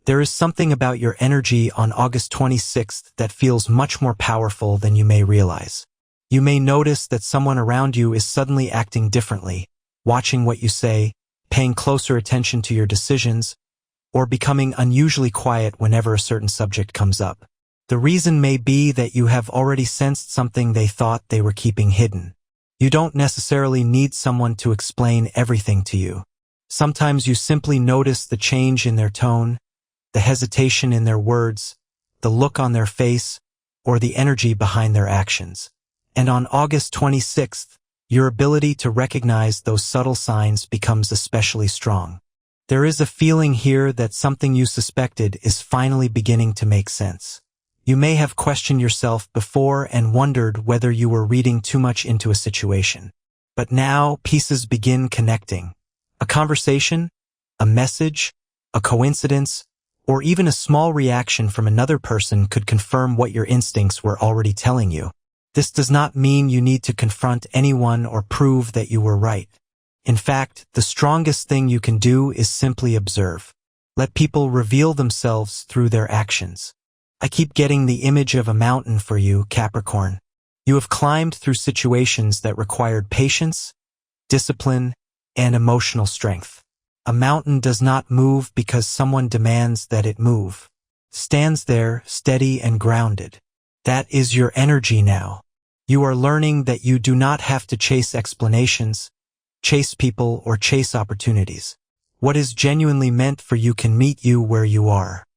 There is something about your energy on August 26th that feels much more powerful than you may realize. You may notice that someone around you is suddenly acting differently, watching what you say, paying closer attention to your decisions, or becoming unusually quiet whenever a certain subject comes up. The reason may be that you have already sensed something they thought they were keeping hidden. You don't necessarily need someone to explain everything to you. Sometimes you simply notice the change in their tone, the hesitation in their words, the look on their face, or the energy behind their actions. And on August 26th, your ability to recognize those subtle signs becomes especially strong. There is a feeling here that something you suspected is finally beginning to make sense. You may have questioned yourself before and wondered whether you were reading too much into a situation. But now pieces begin connecting. A conversation, a message, a coincidence, or even a small reaction from another person could confirm what your instincts were already telling you. This does not mean you need to confront anyone or prove that you were right. In fact, the strongest thing you can do is simply observe. Let people reveal themselves through their actions. I keep getting the image of a mountain for you, Capricorn. You have climbed through situations that required patience, discipline, and emotional strength. A mountain does not move because someone demands that it move. It stands there, steady and grounded. That is your energy now. You are learning that you do not have to chase explanations, chase people, or chase opportunities. What is genuinely meant for you can meet you where you are.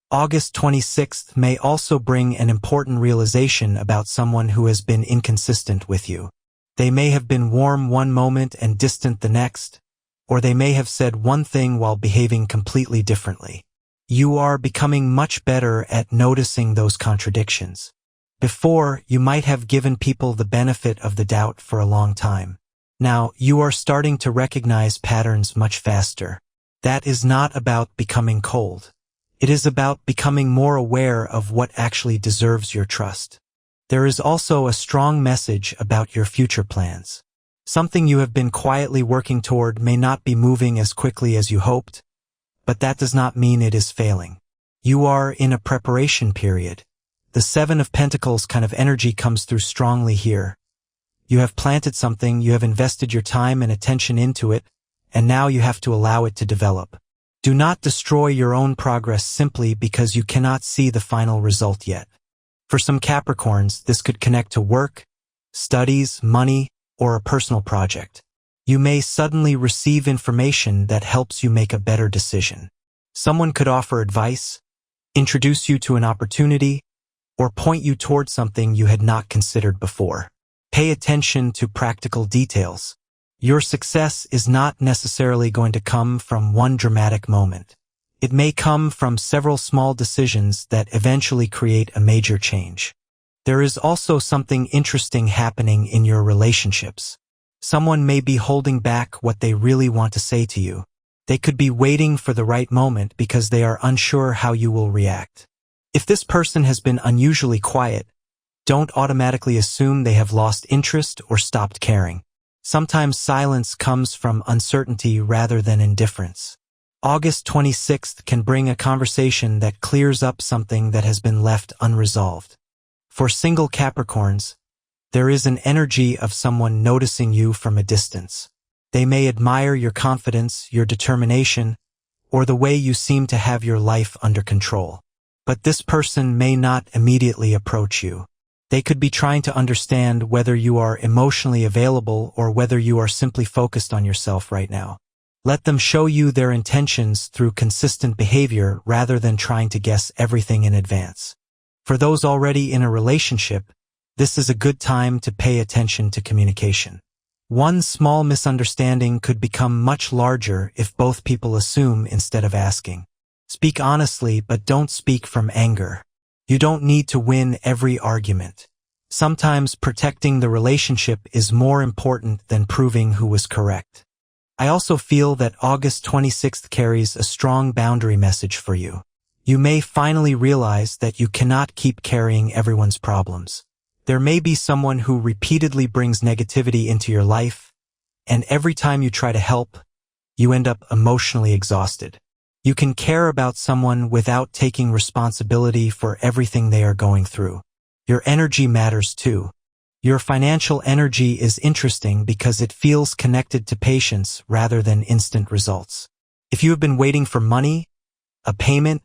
August 26th may also bring an important realization about someone who has been inconsistent with you. They may have been warm one moment and distant the next, or they may have said one thing while behaving completely differently. You are becoming much better at noticing those contradictions. Before, you might have given people the benefit of the doubt for a long time. Now, you are starting to recognize patterns much faster. That is not about becoming cold. It is about becoming more aware of what actually deserves your trust. There is also a strong message about your future plans. Something you have been quietly working toward may not be moving as quickly as you hoped, but that does not mean it is failing. You are in a preparation period. The Seven of Pentacles kind of energy comes through strongly here. You have planted something, you have invested your time and attention into it, and now you have to allow it to develop. Do not destroy your own progress simply because you cannot see the final result yet. For some Capricorns, this could connect to work, studies, money, or a personal project. You may suddenly receive information that helps you make a better decision. Someone could offer advice, introduce you to an opportunity, or point you toward something you had not considered before. Pay attention to practical details. Your success is not necessarily going to come from one dramatic moment. It may come from several small decisions that eventually create a major change. There is also something interesting happening in your relationships. Someone may be holding back what they really want to say to you. They could be waiting for the right moment because they are unsure how you will react. If this person has been unusually quiet, don't automatically assume they have lost interest or stopped caring. Sometimes silence comes from uncertainty rather than indifference. August 26th can bring a conversation that clears up something that has been left unresolved. For single Capricorns, there is an energy of someone noticing you from a distance. They may admire your confidence, your determination, or the way you seem to have your life under control. But this person may not immediately approach you. They could be trying to understand whether you are emotionally available or whether you are simply focused on yourself right now. Let them show you their intentions through consistent behavior rather than trying to guess everything in advance. For those already in a relationship, this is a good time to pay attention to communication. One small misunderstanding could become much larger if both people assume instead of asking. Speak honestly, but don't speak from anger. You don't need to win every argument. Sometimes protecting the relationship is more important than proving who was correct. I also feel that August 26th carries a strong boundary message for you. You may finally realize that you cannot keep carrying everyone's problems. There may be someone who repeatedly brings negativity into your life, and every time you try to help, you end up emotionally exhausted. You can care about someone without taking responsibility for everything they are going through. Your energy matters too. Your financial energy is interesting because it feels connected to patience rather than instant results. If you have been waiting for money, a payment,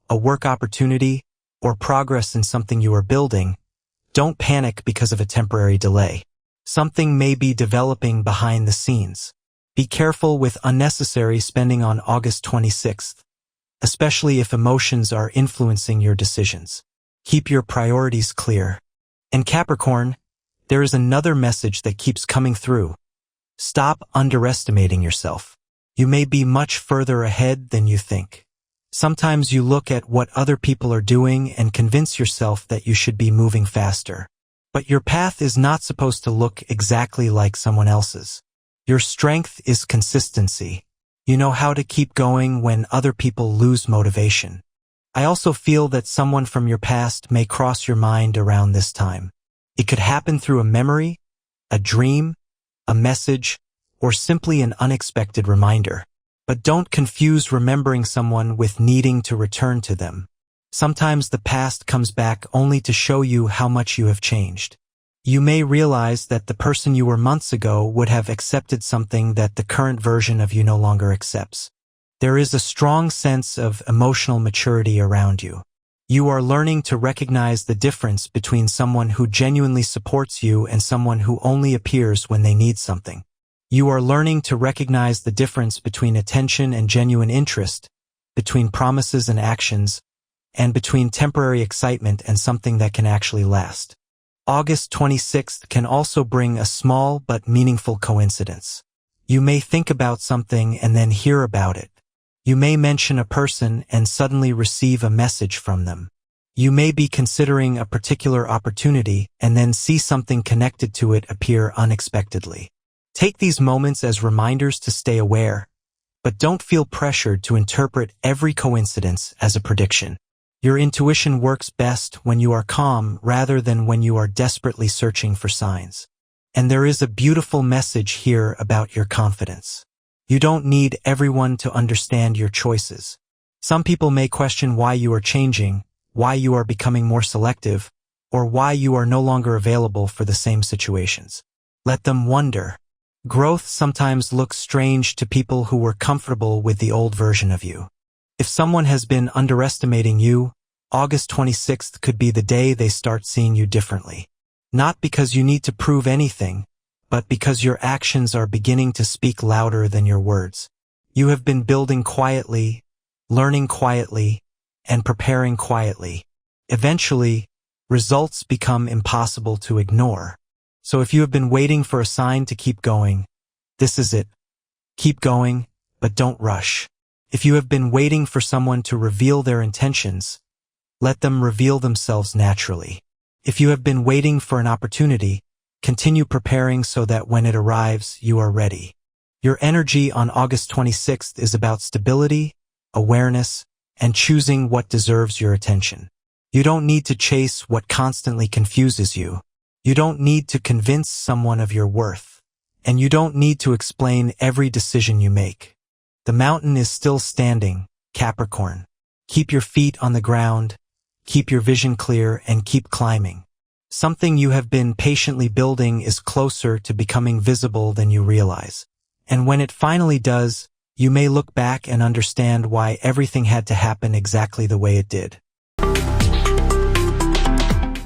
a work opportunity, or progress in something you are building, don't panic because of a temporary delay. Something may be developing behind the scenes. Be careful with unnecessary spending on August 26th, especially if emotions are influencing your decisions. Keep your priorities clear. And Capricorn, there is another message that keeps coming through. Stop underestimating yourself. You may be much further ahead than you think. Sometimes you look at what other people are doing and convince yourself that you should be moving faster. But your path is not supposed to look exactly like someone else's. Your strength is consistency. You know how to keep going when other people lose motivation. I also feel that someone from your past may cross your mind around this time. It could happen through a memory, a dream, a message, or simply an unexpected reminder. But don't confuse remembering someone with needing to return to them. Sometimes the past comes back only to show you how much you have changed. You may realize that the person you were months ago would have accepted something that the current version of you no longer accepts. There is a strong sense of emotional maturity around you. You are learning to recognize the difference between someone who genuinely supports you and someone who only appears when they need something. You are learning to recognize the difference between attention and genuine interest, between promises and actions, and between temporary excitement and something that can actually last. August 26th can also bring a small but meaningful coincidence. You may think about something and then hear about it. You may mention a person and suddenly receive a message from them. You may be considering a particular opportunity and then see something connected to it appear unexpectedly. Take these moments as reminders to stay aware, but don't feel pressured to interpret every coincidence as a prediction. Your intuition works best when you are calm rather than when you are desperately searching for signs. And there is a beautiful message here about your confidence. You don't need everyone to understand your choices. Some people may question why you are changing, why you are becoming more selective, or why you are no longer available for the same situations. Let them wonder. Growth sometimes looks strange to people who were comfortable with the old version of you. If someone has been underestimating you, August 26th could be the day they start seeing you differently. Not because you need to prove anything, but because your actions are beginning to speak louder than your words. You have been building quietly, learning quietly, and preparing quietly. Eventually, results become impossible to ignore. So if you have been waiting for a sign to keep going, this is it. Keep going, but don't rush. If you have been waiting for someone to reveal their intentions, let them reveal themselves naturally. If you have been waiting for an opportunity, continue preparing so that when it arrives, you are ready. Your energy on August 26th is about stability, awareness, and choosing what deserves your attention. You don't need to chase what constantly confuses you. You don't need to convince someone of your worth. And you don't need to explain every decision you make. The mountain is still standing, Capricorn. Keep your feet on the ground, keep your vision clear, and keep climbing. Something you have been patiently building is closer to becoming visible than you realize. And when it finally does, you may look back and understand why everything had to happen exactly the way it did.